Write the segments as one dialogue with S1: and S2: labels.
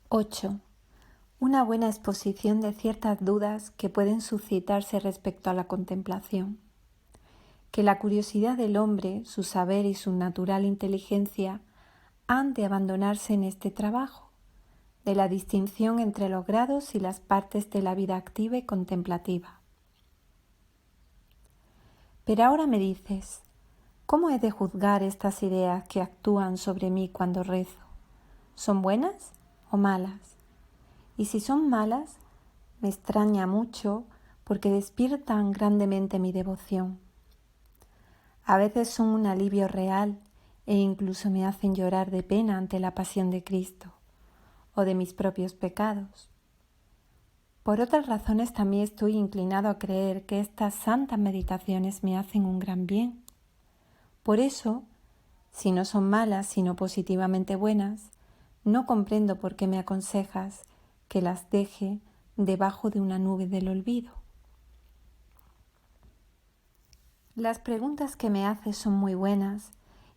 S1: 8. Una buena exposición de ciertas dudas que pueden suscitarse respecto a la contemplación. Que la curiosidad del hombre, su saber y su natural inteligencia han de abandonarse en este trabajo, de la distinción entre los grados y las partes de la vida activa y contemplativa. Pero ahora me dices, ¿cómo he de juzgar estas ideas que actúan sobre mí cuando rezo? ¿Son buenas o malas? Y si son malas, me extraña mucho porque despiertan grandemente mi devoción. A veces son un alivio real e incluso me hacen llorar de pena ante la pasión de Cristo o de mis propios pecados. Por otras razones también estoy inclinado a creer que estas santas meditaciones me hacen un gran bien. Por eso, si no son malas sino positivamente buenas, no comprendo por qué me aconsejas que las deje debajo de una nube del olvido. Las preguntas que me haces son muy buenas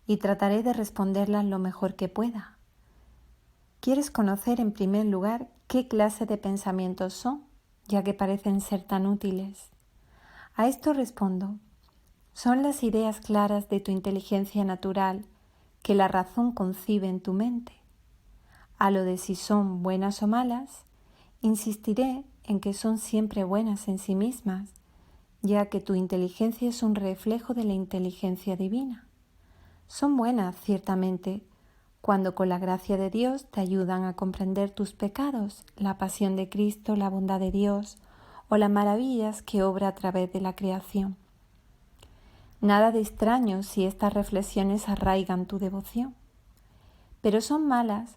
S1: y trataré de responderlas lo mejor que pueda. ¿Quieres conocer en primer lugar qué clase de pensamientos son, ya que parecen ser tan útiles? A esto respondo, son las ideas claras de tu inteligencia natural que la razón concibe en tu mente. A lo de si son buenas o malas, insistiré en que son siempre buenas en sí mismas, ya que tu inteligencia es un reflejo de la inteligencia divina. Son buenas, ciertamente, cuando con la gracia de Dios te ayudan a comprender tus pecados, la pasión de Cristo, la bondad de Dios o las maravillas que obra a través de la creación. Nada de extraño si estas reflexiones arraigan tu devoción. Pero son malas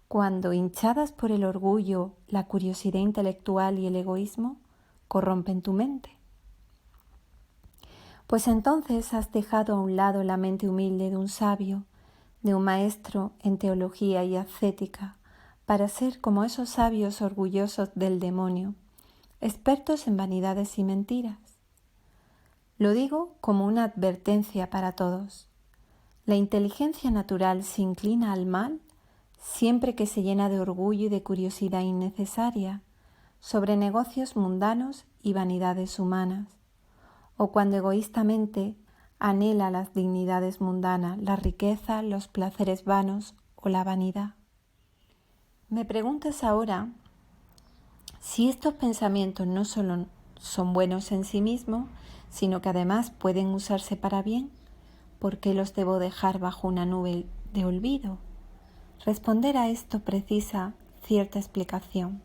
S1: cuando, hinchadas por el orgullo, la curiosidad intelectual y el egoísmo, corrompen tu mente. Pues entonces has dejado a un lado la mente humilde de un sabio, de un maestro en teología y ascética, para ser como esos sabios orgullosos del demonio, expertos en vanidades y mentiras. Lo digo como una advertencia para todos. La inteligencia natural se inclina al mal siempre que se llena de orgullo y de curiosidad innecesaria sobre negocios mundanos y vanidades humanas, o cuando egoístamente anhela las dignidades mundanas, la riqueza, los placeres vanos o la vanidad. Me preguntas ahora si estos pensamientos no solo son buenos en sí mismos, sino que además pueden usarse para bien. ¿Por qué los debo dejar bajo una nube de olvido? Responder a esto precisa cierta explicación.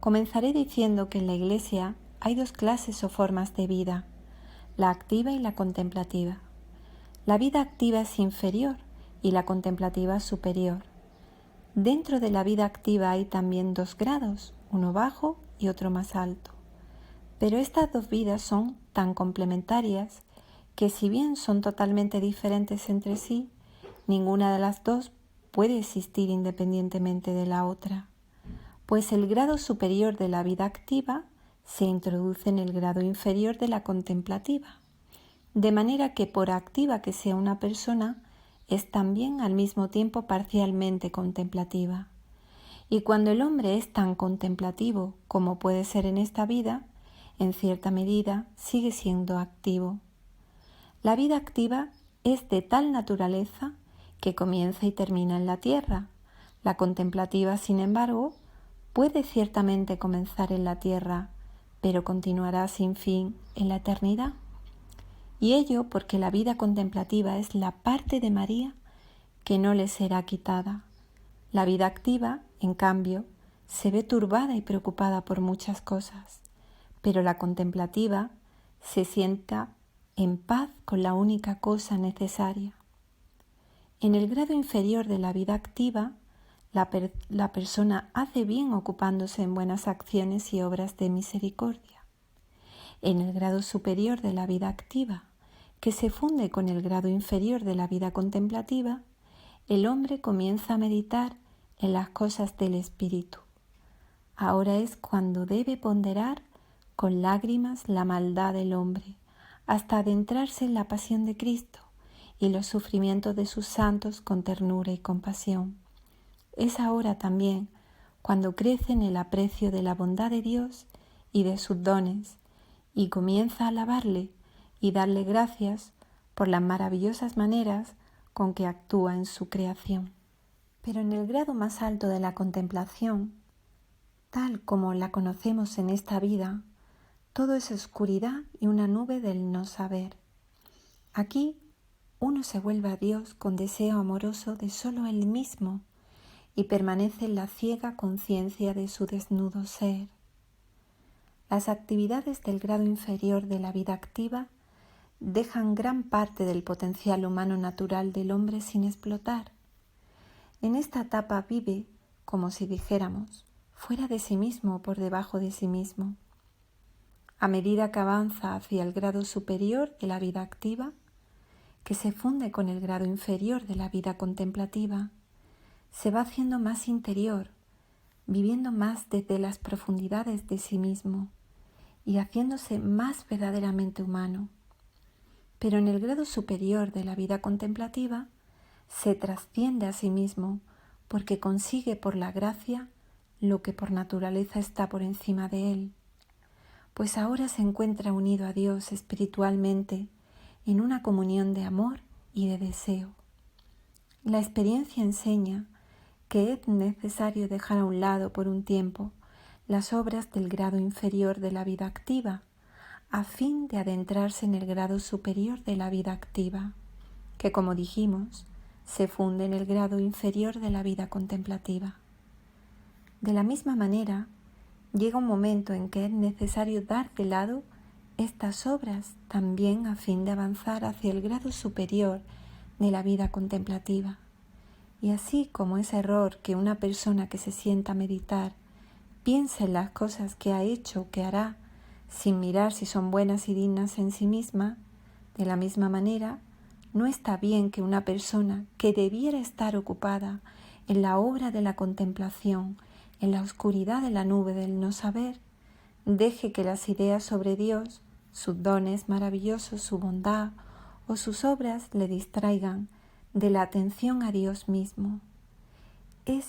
S1: Comenzaré diciendo que en la Iglesia hay dos clases o formas de vida, la activa y la contemplativa. La vida activa es inferior y la contemplativa superior. Dentro de la vida activa hay también dos grados, uno bajo y otro más alto. Pero estas dos vidas son tan complementarias que si bien son totalmente diferentes entre sí, ninguna de las dos puede existir independientemente de la otra, pues el grado superior de la vida activa se introduce en el grado inferior de la contemplativa, de manera que por activa que sea una persona, es también al mismo tiempo parcialmente contemplativa. Y cuando el hombre es tan contemplativo como puede ser en esta vida, en cierta medida sigue siendo activo. La vida activa es de tal naturaleza que comienza y termina en la tierra. La contemplativa, sin embargo, puede ciertamente comenzar en la tierra, pero continuará sin fin en la eternidad. Y ello porque la vida contemplativa es la parte de María que no le será quitada. La vida activa, en cambio, se ve turbada y preocupada por muchas cosas, pero la contemplativa se sienta en paz con la única cosa necesaria. En el grado inferior de la vida activa, la persona hace bien ocupándose en buenas acciones y obras de misericordia. En el grado superior de la vida activa, que se funde con el grado inferior de la vida contemplativa, el hombre comienza a meditar en las cosas del espíritu. Ahora es cuando debe ponderar con lágrimas la maldad del hombre, hasta adentrarse en la pasión de Cristo y los sufrimientos de sus santos con ternura y compasión. es ahora también cuando crece en el aprecio de la bondad de Dios y de sus dones, y comienza a alabarle y darle gracias por las maravillosas maneras con que actúa en su creación. Pero en el grado más alto de la contemplación, tal como la conocemos en esta vida, todo es oscuridad y una nube del no saber. Aquí uno se vuelve a Dios con deseo amoroso de solo Él mismo y permanece en la ciega conciencia de su desnudo ser. Las actividades del grado inferior de la vida activa dejan gran parte del potencial humano natural del hombre sin explotar. En esta etapa vive, como si dijéramos, fuera de sí mismo o por debajo de sí mismo. A medida que avanza hacia el grado superior de la vida activa, que se funde con el grado inferior de la vida contemplativa, se va haciendo más interior, viviendo más desde las profundidades de sí mismo y haciéndose más verdaderamente humano. Pero en el grado superior de la vida contemplativa se trasciende a sí mismo porque consigue por la gracia lo que por naturaleza está por encima de él, pues ahora se encuentra unido a Dios espiritualmente en una comunión de amor y de deseo. La experiencia enseña que es necesario dejar a un lado por un tiempo las obras del grado inferior de la vida activa, a fin de adentrarse en el grado superior de la vida activa, que, como dijimos, se funde en el grado inferior de la vida contemplativa. De la misma manera, llega un momento en que es necesario dar de lado estas obras también a fin de avanzar hacia el grado superior de la vida contemplativa. Y así como es error que una persona que se sienta a meditar piense en las cosas que ha hecho o que hará sin mirar si son buenas y dignas en sí misma, de la misma manera, no está bien que una persona que debiera estar ocupada en la obra de la contemplación, en la oscuridad de la nube del no saber, deje que las ideas sobre Dios, sus dones maravillosos, su bondad o sus obras le distraigan de la atención a Dios mismo. Es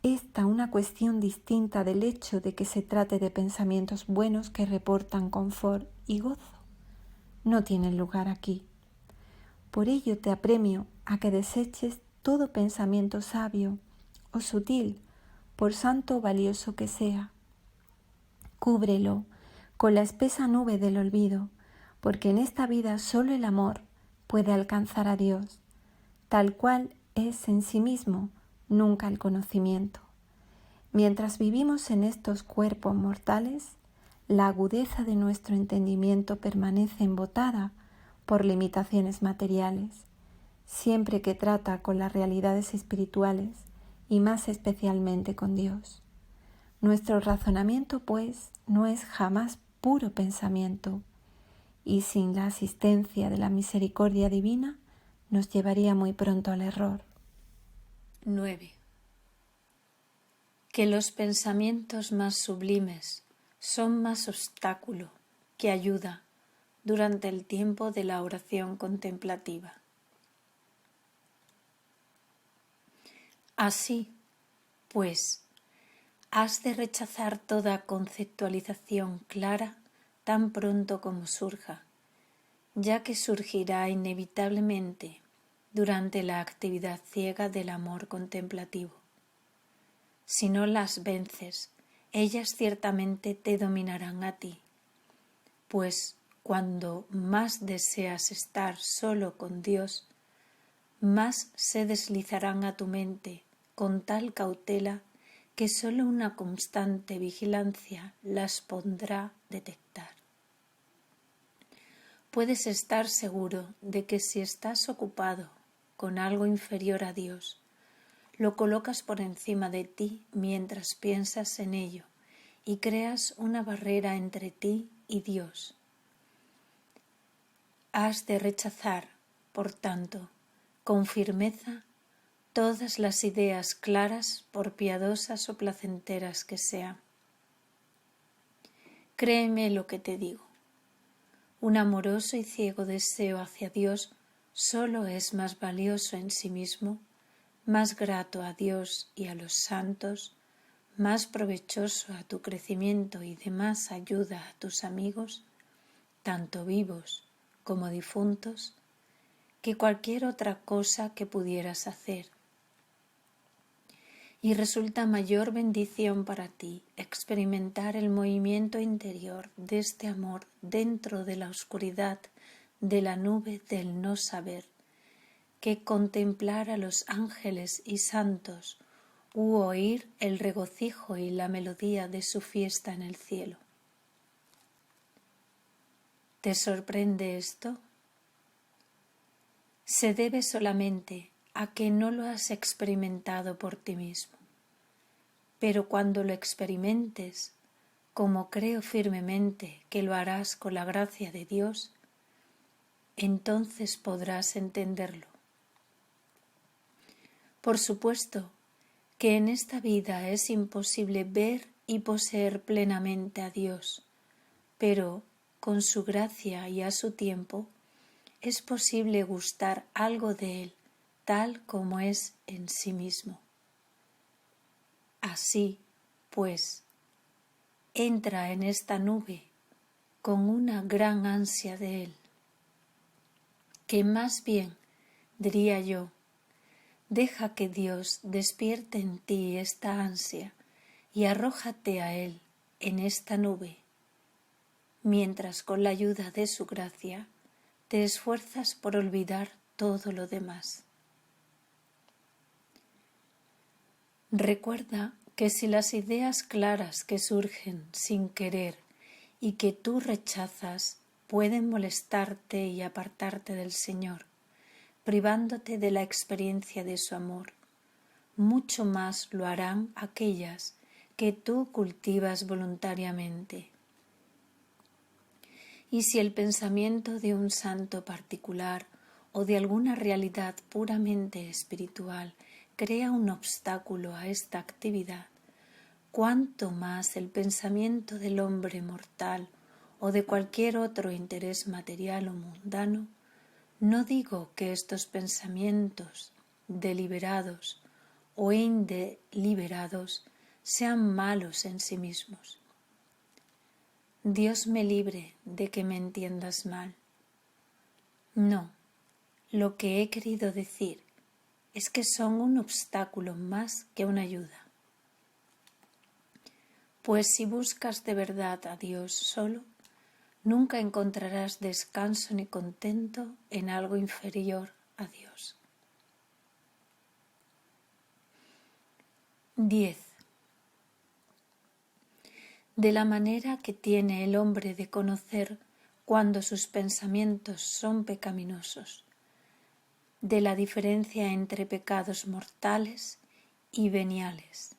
S1: esta una cuestión distinta del hecho de que se trate de pensamientos buenos que reportan confort y gozo. No tienen lugar aquí. Por ello te apremio a que deseches todo pensamiento sabio o sutil, por santo o valioso que sea. Cúbrelo con la espesa nube del olvido, porque en esta vida solo el amor puede alcanzar a Dios, tal cual es en sí mismo, nunca el conocimiento. Mientras vivimos en estos cuerpos mortales, la agudeza de nuestro entendimiento permanece embotada por limitaciones materiales, siempre que trata con las realidades espirituales y más especialmente con Dios. Nuestro razonamiento, pues, no es jamás puro pensamiento, y sin la asistencia de la misericordia divina nos llevaría muy pronto al error.
S2: 9. Que los pensamientos más sublimes son más obstáculo que ayuda durante el tiempo de la oración contemplativa. Así, pues, has de rechazar toda conceptualización clara tan pronto como surja, ya que surgirá inevitablemente durante la actividad ciega del amor contemplativo. Si no las vences, ellas ciertamente te dominarán a ti, pues cuando más deseas estar solo con Dios, más se deslizarán a tu mente con tal cautela que sólo una constante vigilancia las podrá detectar. Puedes estar seguro de que si estás ocupado con algo inferior a Dios, lo colocas por encima de ti mientras piensas en ello y creas una barrera entre ti y Dios. Has de rechazar, por tanto, con firmeza todas las ideas claras, por piadosas o placenteras que sean. Créeme lo que te digo. Un amoroso y ciego deseo hacia Dios solo es más valioso en sí mismo, más grato a Dios y a los santos, más provechoso a tu crecimiento y de más ayuda a tus amigos, tanto vivos como difuntos, que cualquier otra cosa que pudieras hacer. Y resulta mayor bendición para ti experimentar el movimiento interior de este amor dentro de la oscuridad de la nube del no saber, que contemplar a los ángeles y santos u oír el regocijo y la melodía de su fiesta en el cielo. ¿Te sorprende esto? Se debe solamente a que no lo has experimentado por ti mismo. Pero cuando lo experimentes, como creo firmemente que lo harás con la gracia de Dios, entonces podrás entenderlo. Por supuesto que en esta vida es imposible ver y poseer plenamente a Dios, pero con su gracia y a su tiempo es posible gustar algo de Él tal como es en sí mismo. Así, pues, entra en esta nube con una gran ansia de Él, que más bien, diría yo, deja que Dios despierte en ti esta ansia y arrójate a Él en esta nube, mientras con la ayuda de su gracia te esfuerzas por olvidar todo lo demás. Recuerda que si las ideas claras que surgen sin querer y que tú rechazas pueden molestarte y apartarte del Señor, privándote de la experiencia de su amor, mucho más lo harán aquellas que tú cultivas voluntariamente. Y si el pensamiento de un santo particular o de alguna realidad puramente espiritual crea un obstáculo a esta actividad, cuánto más el pensamiento del hombre mortal o de cualquier otro interés material o mundano. No digo que estos pensamientos deliberados o indeliberados sean malos en sí mismos. Dios me libre de que me entiendas mal. No, lo que he querido decir es que son un obstáculo más que una ayuda. Pues si buscas de verdad a Dios solo, nunca encontrarás descanso ni contento en algo inferior a Dios. 10. De la manera que tiene el hombre de conocer cuando sus pensamientos son pecaminosos, de la diferencia entre pecados mortales y veniales.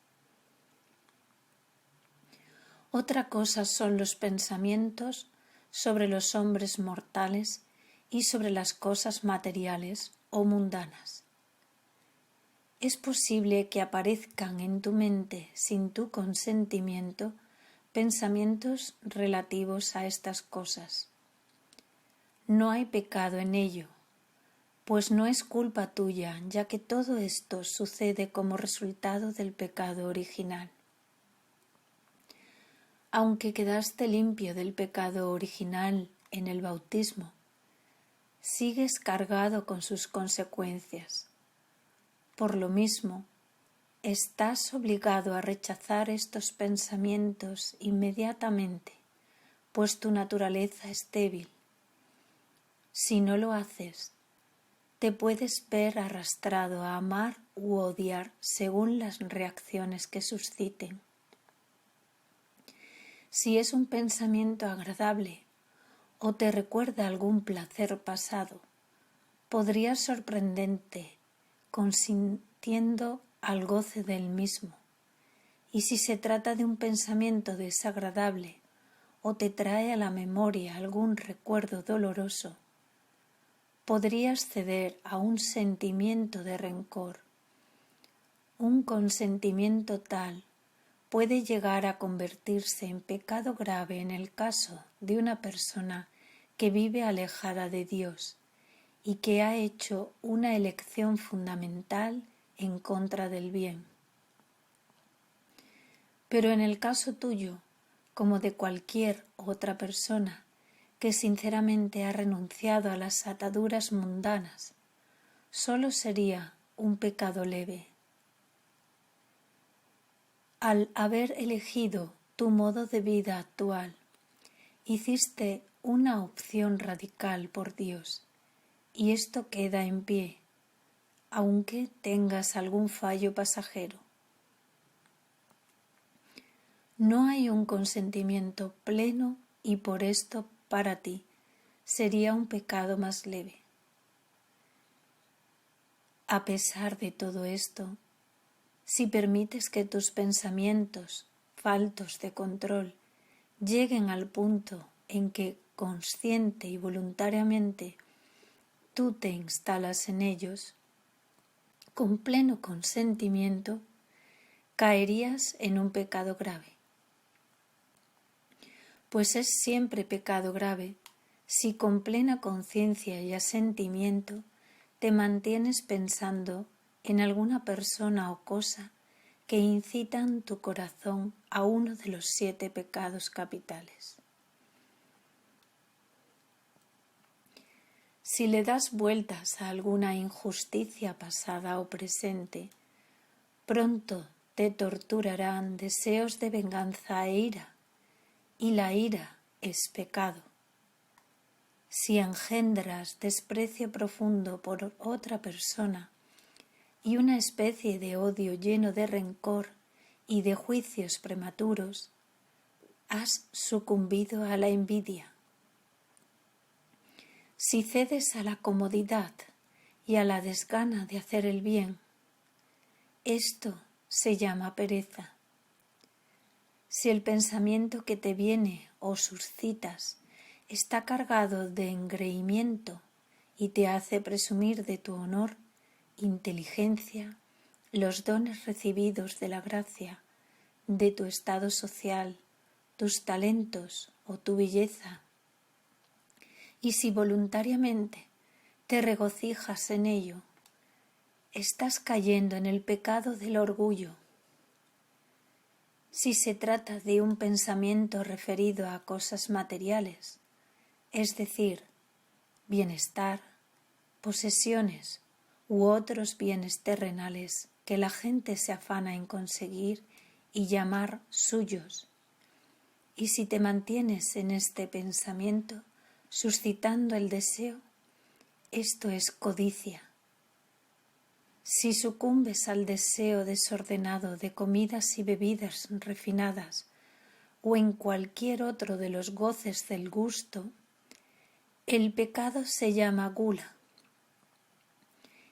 S2: Otra cosa son los pensamientos sobre los hombres mortales y sobre las cosas materiales o mundanas. Es posible que aparezcan en tu mente sin tu consentimiento pensamientos relativos a estas cosas. No hay pecado en ello, pues no es culpa tuya, ya que todo esto sucede como resultado del pecado original. Aunque quedaste limpio del pecado original en el bautismo, sigues cargado con sus consecuencias. Por lo mismo, estás obligado a rechazar estos pensamientos inmediatamente, pues tu naturaleza es débil. Si no lo haces, te puedes ver arrastrado a amar u odiar según las reacciones que susciten. Si es un pensamiento agradable o te recuerda algún placer pasado, podrías sorprenderte consintiendo al goce del mismo. Y si se trata de un pensamiento desagradable o te trae a la memoria algún recuerdo doloroso, podrías ceder a un sentimiento de rencor. Un consentimiento tal puede llegar a convertirse en pecado grave en el caso de una persona que vive alejada de Dios y que ha hecho una elección fundamental en contra del bien. Pero en el caso tuyo, como de cualquier otra persona que sinceramente ha renunciado a las ataduras mundanas, solo sería un pecado leve. Al haber elegido tu modo de vida actual, hiciste una opción radical por Dios, y esto queda en pie, aunque tengas algún fallo pasajero. No hay un consentimiento pleno y por esto para ti sería un pecado más leve. A pesar de todo esto, si permites que tus pensamientos, faltos de control, lleguen al punto en que consciente y voluntariamente tú te instalas en ellos, con pleno consentimiento, caerías en un pecado grave. Pues es siempre pecado grave si con plena conciencia y asentimiento te mantienes pensando en alguna persona o cosa que incitan tu corazón a uno de los 7 pecados capitales. Si le das vueltas a alguna injusticia pasada o presente, pronto te torturarán deseos de venganza e ira, y la ira es pecado. Si engendras desprecio profundo por otra persona y una especie de odio lleno de rencor y de juicios prematuros, has sucumbido a la envidia. Si cedes a la comodidad y a la desgana de hacer el bien, esto se llama pereza. Si el pensamiento que te viene o suscitas está cargado de engreimiento y te hace presumir de tu honor, inteligencia, los dones recibidos de la gracia, de tu estado social, tus talentos o tu belleza, y si voluntariamente te regocijas en ello, estás cayendo en el pecado del orgullo. Si se trata de un pensamiento referido a cosas materiales, es decir, bienestar, posesiones u otros bienes terrenales que la gente se afana en conseguir y llamar suyos, y si te mantienes en este pensamiento suscitando el deseo, esto es codicia. Si sucumbes al deseo desordenado de comidas y bebidas refinadas o en cualquier otro de los goces del gusto, el pecado se llama gula.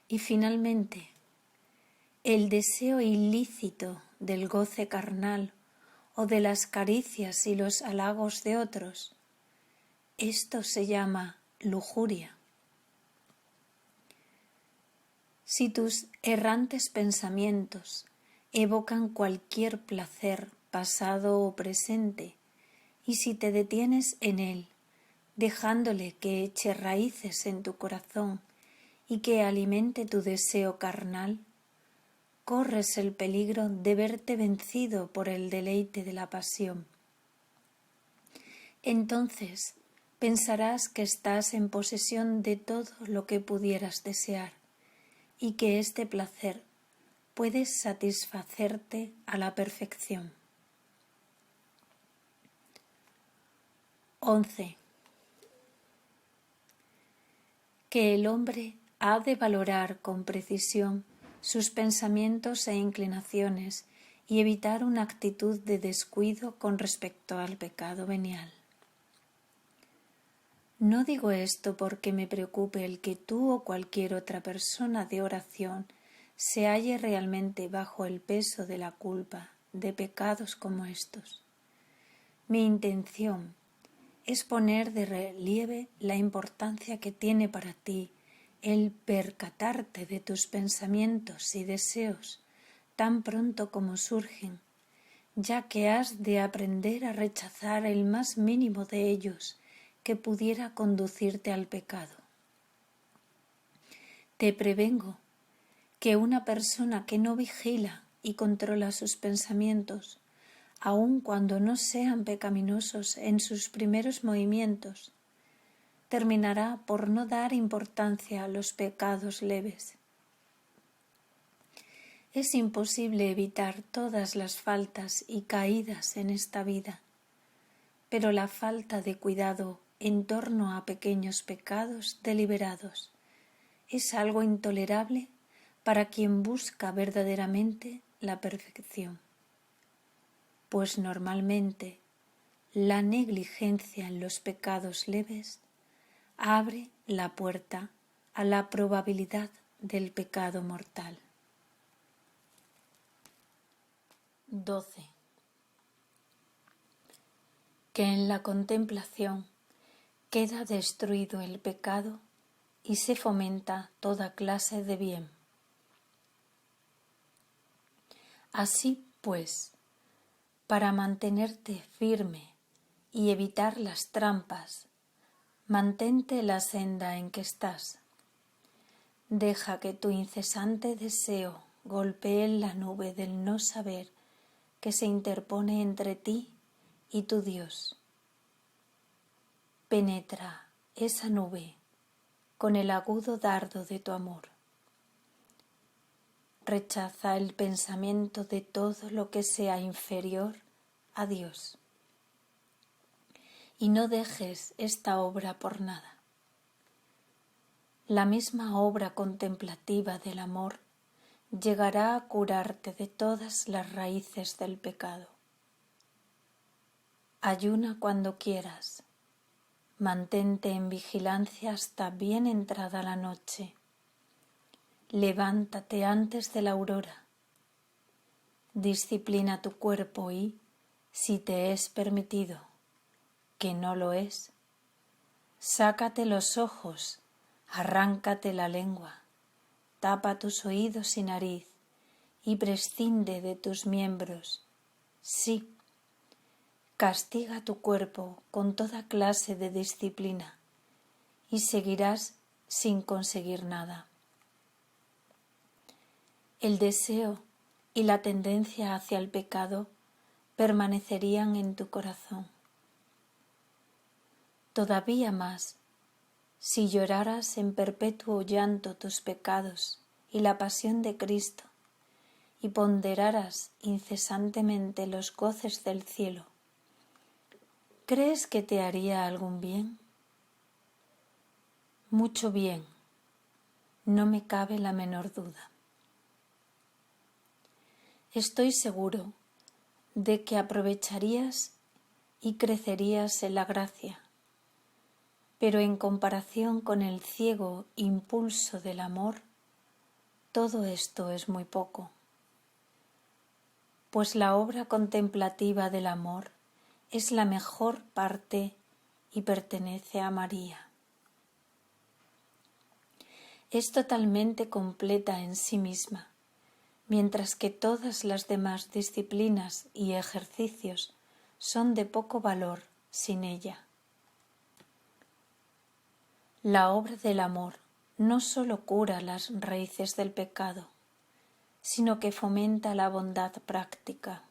S2: Y finalmente, el deseo ilícito del goce carnal o de las caricias y los halagos de otros, esto se llama lujuria. Si tus errantes pensamientos evocan cualquier placer pasado o presente, y si te detienes en él, dejándole que eche raíces en tu corazón y que alimente tu deseo carnal, corres el peligro de verte vencido por el deleite de la pasión. Entonces pensarás que estás en posesión de todo lo que pudieras desear y que este placer puede satisfacerte a la perfección. 11. Que el hombre ha de valorar con precisión sus pensamientos e inclinaciones y evitar una actitud de descuido con respecto al pecado venial. No digo esto porque me preocupe el que tú o cualquier otra persona de oración se halle realmente bajo el peso de la culpa de pecados como estos. Mi intención es poner de relieve la importancia que tiene para ti el percatarte de tus pensamientos y deseos tan pronto como surgen, ya que has de aprender a rechazar el más mínimo de ellos que pudiera conducirte al pecado. Te prevengo que una persona que no vigila y controla sus pensamientos, aun cuando no sean pecaminosos en sus primeros movimientos, terminará por no dar importancia a los pecados leves. Es imposible evitar todas las faltas y caídas en esta vida, pero la falta de cuidado en torno a pequeños pecados deliberados es algo intolerable para quien busca verdaderamente la perfección, pues normalmente la negligencia en los pecados leves abre la puerta a la probabilidad del pecado mortal. 12. Que en la contemplación queda destruido el pecado y se fomenta toda clase de bien. Así pues, para mantenerte firme y evitar las trampas, mantente la senda en que estás. Deja que tu incesante deseo golpee la nube del no saber que se interpone entre ti y tu Dios. Penetra esa nube con el agudo dardo de tu amor. Rechaza el pensamiento de todo lo que sea inferior a Dios. Y no dejes esta obra por nada. La misma obra contemplativa del amor llegará a curarte de todas las raíces del pecado. Ayuna cuando quieras. Mantente en vigilancia hasta bien entrada la noche. Levántate antes de la aurora. Disciplina tu cuerpo y, si te es permitido, que no lo es, sácate los ojos, arráncate la lengua, tapa tus oídos y nariz y prescinde de tus miembros. Sí, castiga tu cuerpo con toda clase de disciplina y seguirás sin conseguir nada. El deseo y la tendencia hacia el pecado permanecerían en tu corazón. Todavía más, si lloraras en perpetuo llanto tus pecados y la pasión de Cristo, y ponderaras incesantemente los goces del cielo, ¿crees que te haría algún bien? Mucho bien, no me cabe la menor duda. Estoy seguro de que aprovecharías y crecerías en la gracia, pero en comparación con el ciego impulso del amor, todo esto es muy poco, pues la obra contemplativa del amor es la mejor parte y pertenece a María. Es totalmente completa en sí misma, mientras que todas las demás disciplinas y ejercicios son de poco valor sin ella. La obra del amor no sólo cura las raíces del pecado, sino que fomenta la bondad práctica.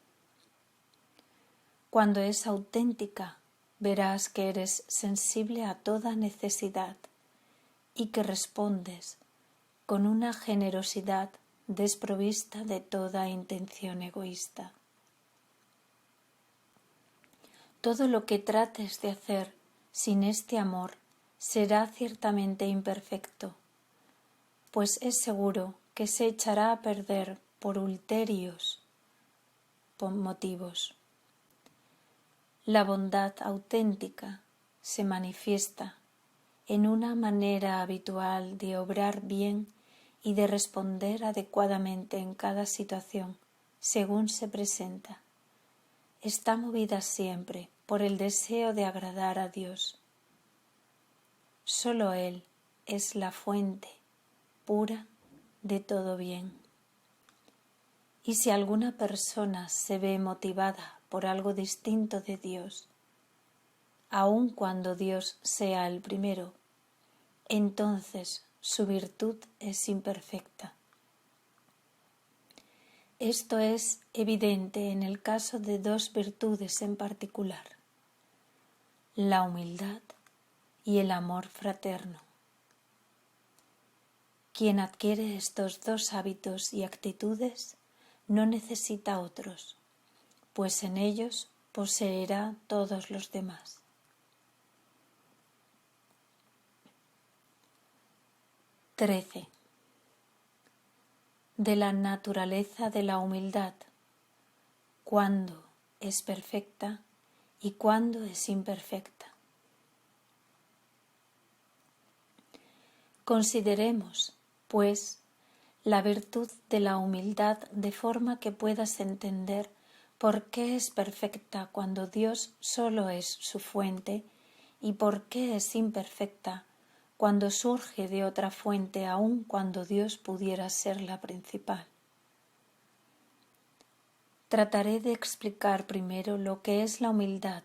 S2: Cuando es auténtica, verás que eres sensible a toda necesidad y que respondes con una generosidad desprovista de toda intención egoísta. Todo lo que trates de hacer sin este amor será ciertamente imperfecto, pues es seguro que se echará a perder por ulteriores motivos. La bondad auténtica se manifiesta en una manera habitual de obrar bien y de responder adecuadamente en cada situación según se presenta. Está movida siempre por el deseo de agradar a Dios. Solo Él es la fuente pura de todo bien. Y si alguna persona se ve motivada por algo distinto de Dios, aun cuando Dios sea el primero, entonces su virtud es imperfecta. Esto es evidente en el caso de dos virtudes en particular, la humildad y el amor fraterno. Quien adquiere estos dos hábitos y actitudes no necesita otros, pues en ellos poseerá todos los demás. 13. De la naturaleza de la humildad, cuándo es perfecta y cuándo es imperfecta. Consideremos, pues, la virtud de la humildad de forma que puedas entender por qué es perfecta cuando Dios solo es su fuente y por qué es imperfecta cuando surge de otra fuente aun cuando Dios pudiera ser la principal. Trataré de explicar primero lo que es la humildad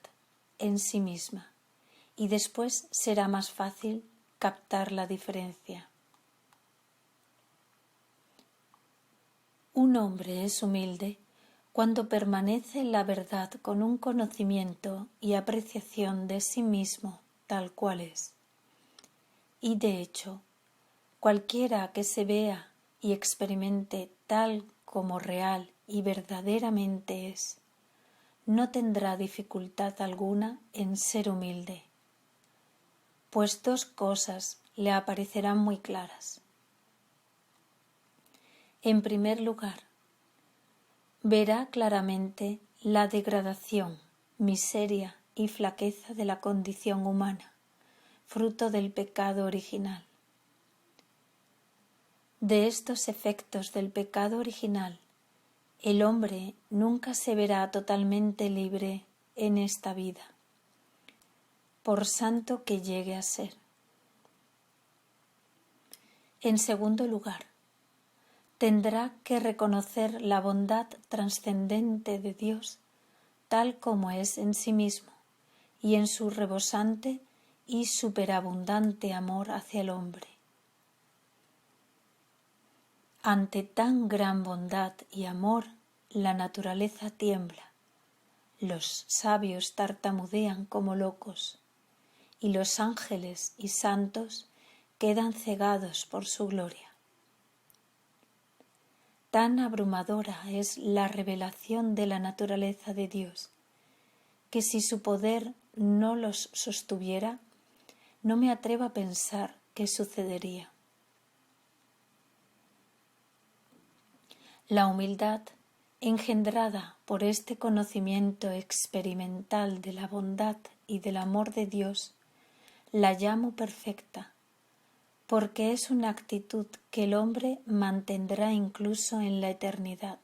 S2: en sí misma y después será más fácil captar la diferencia. Un hombre es humilde cuando permanece en la verdad con un conocimiento y apreciación de sí mismo tal cual es. Y de hecho, cualquiera que se vea y experimente tal como real y verdaderamente es, no tendrá dificultad alguna en ser humilde, pues dos cosas le aparecerán muy claras. En primer lugar, verá claramente la degradación, miseria y flaqueza de la condición humana, fruto del pecado original. De estos efectos del pecado original, el hombre nunca se verá totalmente libre en esta vida, por santo que llegue a ser. En segundo lugar, tendrá que reconocer la bondad trascendente de Dios tal como es en sí mismo y en su rebosante y superabundante amor hacia el hombre. Ante tan gran bondad y amor, la naturaleza tiembla, los sabios tartamudean como locos, y los ángeles y santos quedan cegados por su gloria. Tan abrumadora es la revelación de la naturaleza de Dios, que si su poder no los sostuviera, no me atrevo a pensar qué sucedería. La humildad, engendrada por este conocimiento experimental de la bondad y del amor de Dios, la llamo perfecta, porque es una actitud que el hombre mantendrá incluso en la eternidad.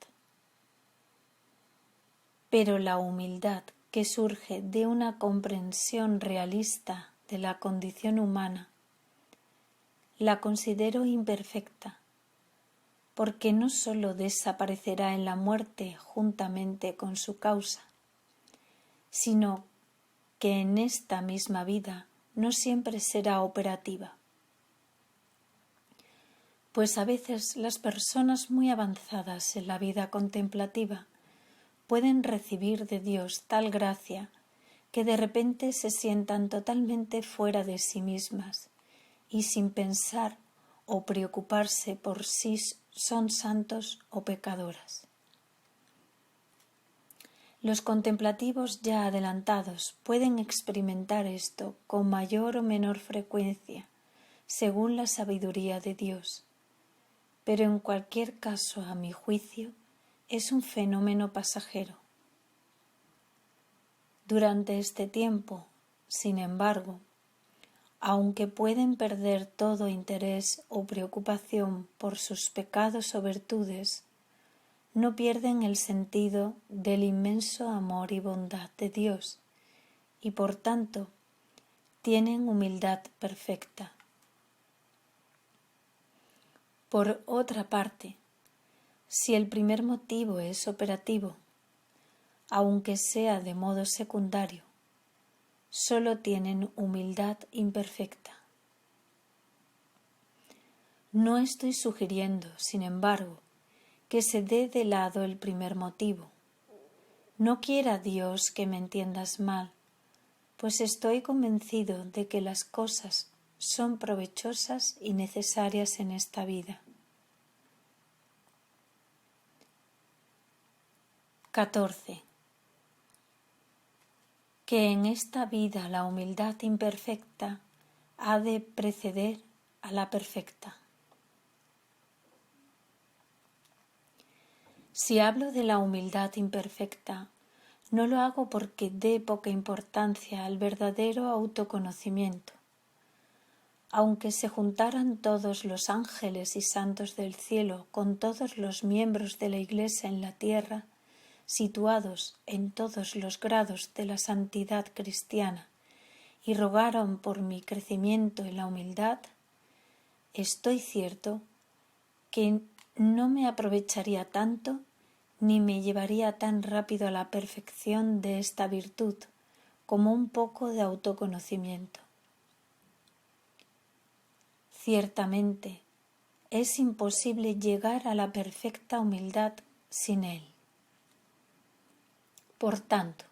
S2: Pero la humildad que surge de una comprensión realista de la condición humana, la considero imperfecta, porque no sólo desaparecerá en la muerte juntamente con su causa, sino que en esta misma vida no siempre será operativa. Pues a veces las personas muy avanzadas en la vida contemplativa pueden recibir de Dios tal gracia que de repente se sientan totalmente fuera de sí mismas y sin pensar o preocuparse por si son santos o pecadoras. Los contemplativos ya adelantados pueden experimentar esto con mayor o menor frecuencia, según la sabiduría de Dios, pero en cualquier caso, a mi juicio, es un fenómeno pasajero. Durante este tiempo, sin embargo, aunque pueden perder todo interés o preocupación por sus pecados o virtudes, no pierden el sentido del inmenso amor y bondad de Dios y por tanto tienen humildad perfecta. Por otra parte, si el primer motivo es operativo, aunque sea de modo secundario, solo tienen humildad imperfecta. No estoy sugiriendo, sin embargo, que se dé de lado el primer motivo. No quiera Dios que me entiendas mal, pues estoy convencido de que las cosas son provechosas y necesarias en esta vida. 14. Que en esta vida la humildad imperfecta ha de preceder a la perfecta. Si hablo de la humildad imperfecta, no lo hago porque dé poca importancia al verdadero autoconocimiento. Aunque se juntaran todos los ángeles y santos del cielo con todos los miembros de la Iglesia en la tierra, situados en todos los grados de la santidad cristiana, y rogaron por mi crecimiento en la humildad, estoy cierto que no me aprovecharía tanto ni me llevaría tan rápido a la perfección de esta virtud como un poco de autoconocimiento. Ciertamente, es imposible llegar a la perfecta humildad sin él. Por tanto,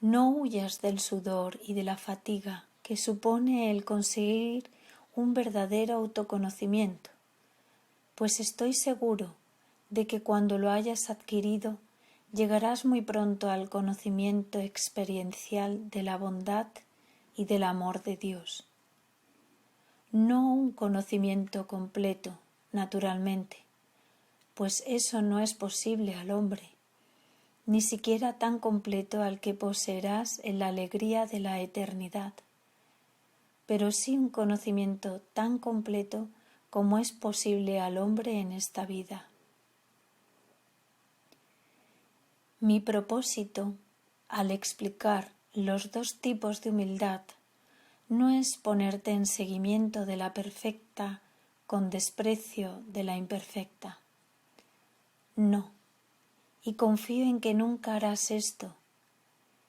S2: no huyas del sudor y de la fatiga que supone el conseguir un verdadero autoconocimiento, pues estoy seguro de que cuando lo hayas adquirido llegarás muy pronto al conocimiento experiencial de la bondad y del amor de Dios. No un conocimiento completo, naturalmente, pues eso no es posible al hombre, ni siquiera tan completo al que poseerás en la alegría de la eternidad, pero sí un conocimiento tan completo como es posible al hombre en esta vida. Mi propósito, al explicar los dos tipos de humildad, no es ponerte en seguimiento de la perfecta con desprecio de la imperfecta. No, y confío en que nunca harás esto.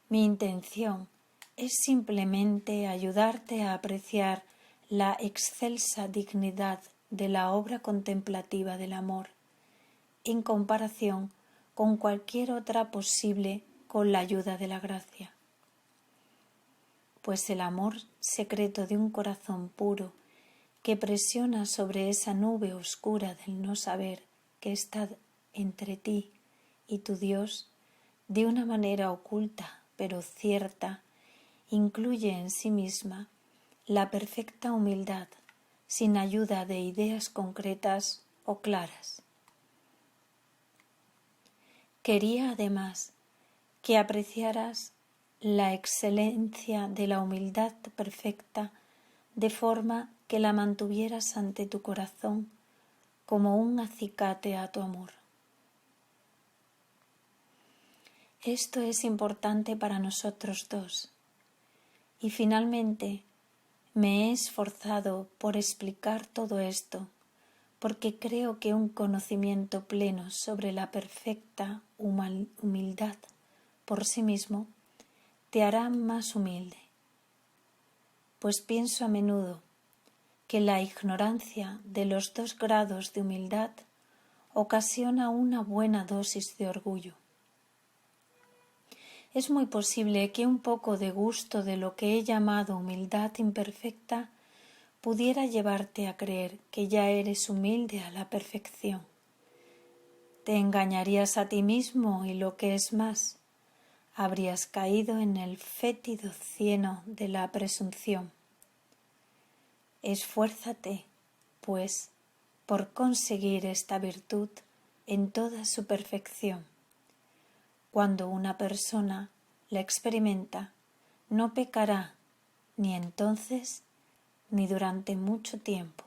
S2: Mi intención es simplemente ayudarte a apreciar la excelsa dignidad de la obra contemplativa del amor, en comparación con cualquier otra posible con la ayuda de la gracia. Pues el amor secreto de un corazón puro que presiona sobre esa nube oscura del no saber que está entre ti y tu Dios, de una manera oculta pero cierta, incluye en sí misma la perfecta humildad sin ayuda de ideas concretas o claras. Quería además que apreciaras la excelencia de la humildad perfecta de forma que la mantuvieras ante tu corazón como un acicate a tu amor. Esto es importante para nosotros dos. Y finalmente me he esforzado por explicar todo esto, porque creo que un conocimiento pleno sobre la perfecta humildad por sí mismo te hará más humilde. Pues pienso a menudo que la ignorancia de los dos grados de humildad ocasiona una buena dosis de orgullo. Es muy posible que un poco de gusto de lo que he llamado humildad imperfecta pudiera llevarte a creer que ya eres humilde a la perfección. Te engañarías a ti mismo y lo que es más, habrías caído en el fétido cieno de la presunción. Esfuérzate, pues, por conseguir esta virtud en toda su perfección. Cuando una persona la experimenta, no pecará ni entonces ni durante mucho tiempo.